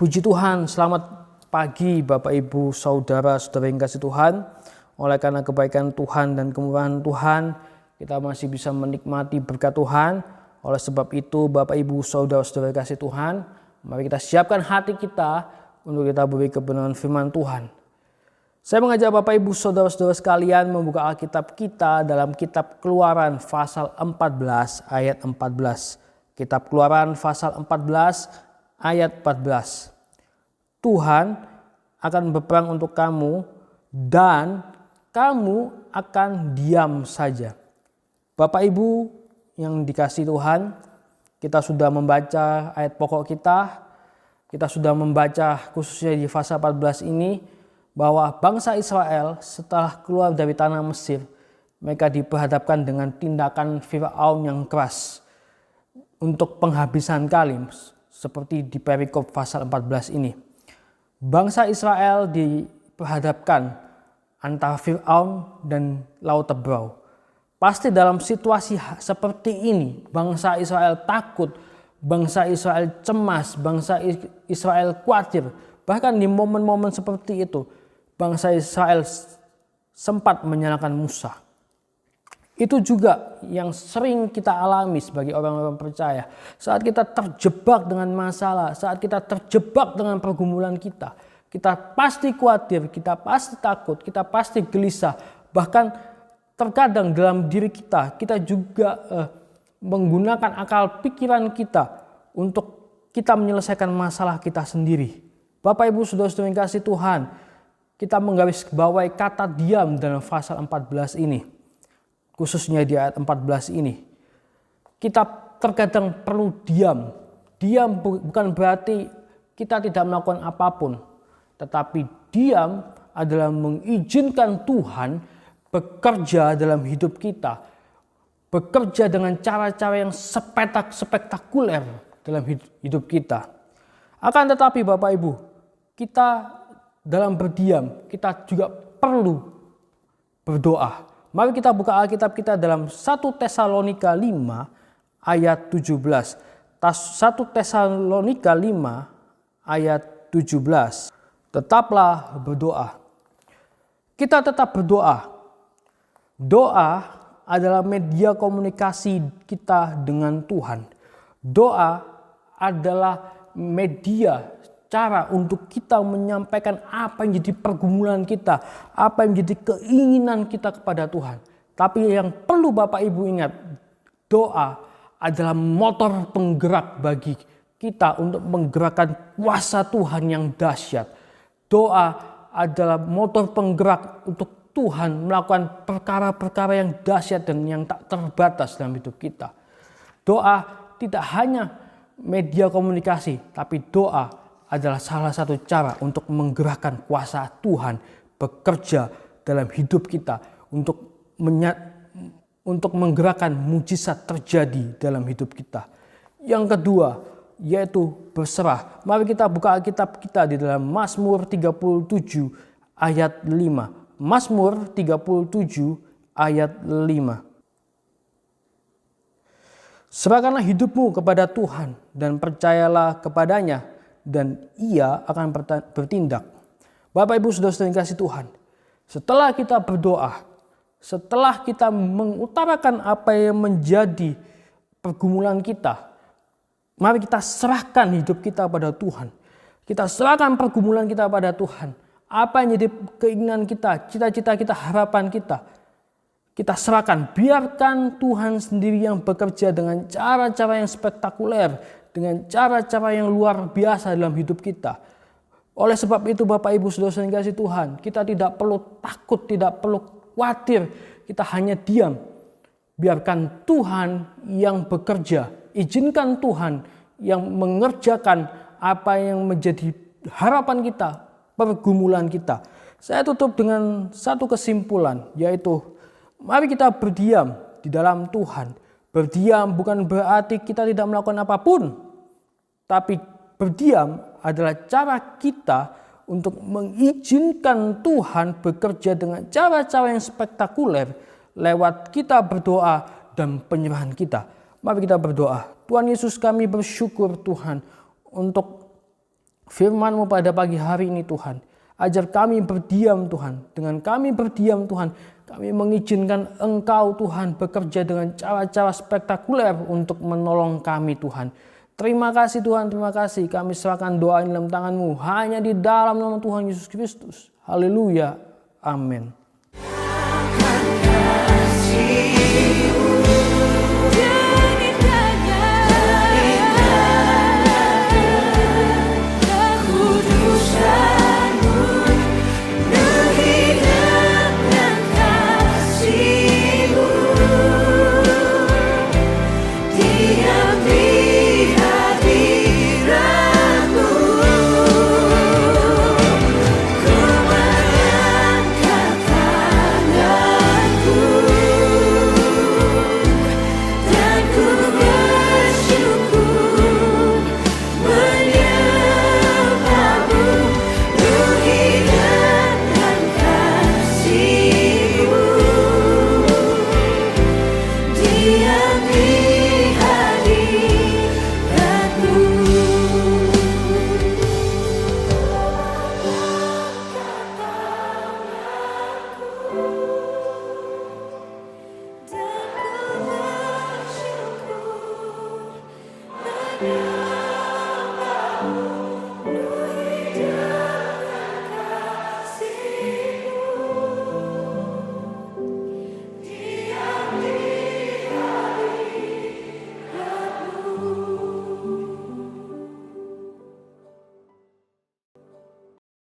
Puji Tuhan, selamat pagi Bapak Ibu Saudara-saudara yang kasih Tuhan. Oleh karena kebaikan Tuhan dan kemurahan Tuhan, kita masih bisa menikmati berkat Tuhan. Oleh sebab itu Bapak Ibu Saudara-saudara yang kasih Tuhan, mari kita siapkan hati kita untuk kita beri kebenaran firman Tuhan. Saya mengajak Bapak Ibu Saudara-saudara sekalian membuka Alkitab kita dalam kitab Keluaran pasal 14 ayat 14. Kitab Keluaran pasal 14 ayat 14. Tuhan akan berperang untuk kamu dan kamu akan diam saja. Bapak Ibu yang dikasihi Tuhan, kita sudah membaca ayat pokok kita. Kita sudah membaca khususnya di pasal 14 ini bahwa bangsa Israel setelah keluar dari tanah Mesir, mereka diperhadapkan dengan tindakan Firaun yang keras untuk penghabisan kalim seperti di perikop pasal 14 ini. Bangsa Israel diperhadapkan antara Firaun dan Laut Tebrau. Pasti dalam situasi seperti ini bangsa Israel takut, bangsa Israel cemas, bangsa Israel khawatir. Bahkan di momen-momen seperti itu bangsa Israel sempat menyalahkan Musa. Itu juga yang sering kita alami sebagai orang-orang percaya. Saat kita terjebak dengan masalah, saat kita terjebak dengan pergumulan kita pasti khawatir, kita pasti takut, kita pasti gelisah. Bahkan terkadang dalam diri kita juga menggunakan akal pikiran kita untuk kita menyelesaikan masalah kita sendiri. Bapak Ibu Saudara-saudara yang kasih Tuhan, kita menggarisbawahi kata diam dalam pasal 14 ini. Khususnya di ayat 14 ini. Kita terkadang perlu diam. Diam bukan berarti kita tidak melakukan apapun. Tetapi diam adalah mengizinkan Tuhan bekerja dalam hidup kita. Bekerja dengan cara-cara yang spektakuler dalam hidup kita. Akan tetapi Bapak Ibu, kita dalam berdiam, kita juga perlu berdoa. Mari kita buka Alkitab kita dalam 1 Tesalonika 5 ayat 17. 1 Tesalonika 5 ayat 17. Tetaplah berdoa. Kita tetap berdoa. Doa adalah media komunikasi kita dengan Tuhan. Doa adalah media cara untuk kita menyampaikan apa yang jadi pergumulan kita, apa yang jadi keinginan kita kepada Tuhan. Tapi yang perlu Bapak Ibu ingat, doa adalah motor penggerak bagi kita untuk menggerakkan kuasa Tuhan yang dahsyat. Doa adalah motor penggerak untuk Tuhan melakukan perkara-perkara yang dahsyat dan yang tak terbatas dalam hidup kita. Doa tidak hanya media komunikasi, tapi doa adalah salah satu cara untuk menggerakkan kuasa Tuhan bekerja dalam hidup kita untuk menggerakkan mujizat terjadi dalam hidup kita. Yang kedua yaitu berserah. Mari kita buka Alkitab kita di dalam Mazmur 37 ayat 5. Mazmur 37 ayat 5. Serahkanlah hidupmu kepada Tuhan dan percayalah kepadanya, dan ia akan bertindak. Bapak Ibu Saudara-saudara yang kasih Tuhan, setelah kita berdoa, setelah kita mengutarakan apa yang menjadi pergumulan kita, mari kita serahkan hidup kita pada Tuhan. Kita serahkan pergumulan kita pada Tuhan. Apa yang jadi keinginan kita, cita-cita kita, harapan kita, kita serahkan. Biarkan Tuhan sendiri yang bekerja dengan cara-cara yang spektakuler, dengan cara-cara yang luar biasa dalam hidup kita. Oleh sebab itu Bapak Ibu Saudara yang kasih Tuhan, kita tidak perlu takut, tidak perlu khawatir, kita hanya diam. Biarkan Tuhan yang bekerja, izinkan Tuhan yang mengerjakan apa yang menjadi harapan kita, pergumulan kita. Saya tutup dengan satu kesimpulan, yaitu mari kita berdiam di dalam Tuhan. Berdiam bukan berarti kita tidak melakukan apapun, tapi berdiam adalah cara kita untuk mengizinkan Tuhan bekerja dengan cara-cara yang spektakuler lewat kita berdoa dan penyerahan kita. Mari kita berdoa. Tuhan Yesus, kami bersyukur Tuhan untuk firman-Mu pada pagi hari ini Tuhan. Ajar kami berdiam Tuhan. Dengan kami berdiam Tuhan, kami mengizinkan Engkau Tuhan bekerja dengan cara-cara spektakuler untuk menolong kami Tuhan. Terima kasih Tuhan, terima kasih. Kami serahkan doa ini dalam tangan-Mu. Hanya di dalam nama Tuhan Yesus Kristus. Haleluya. Amin. Dan ku bersyukur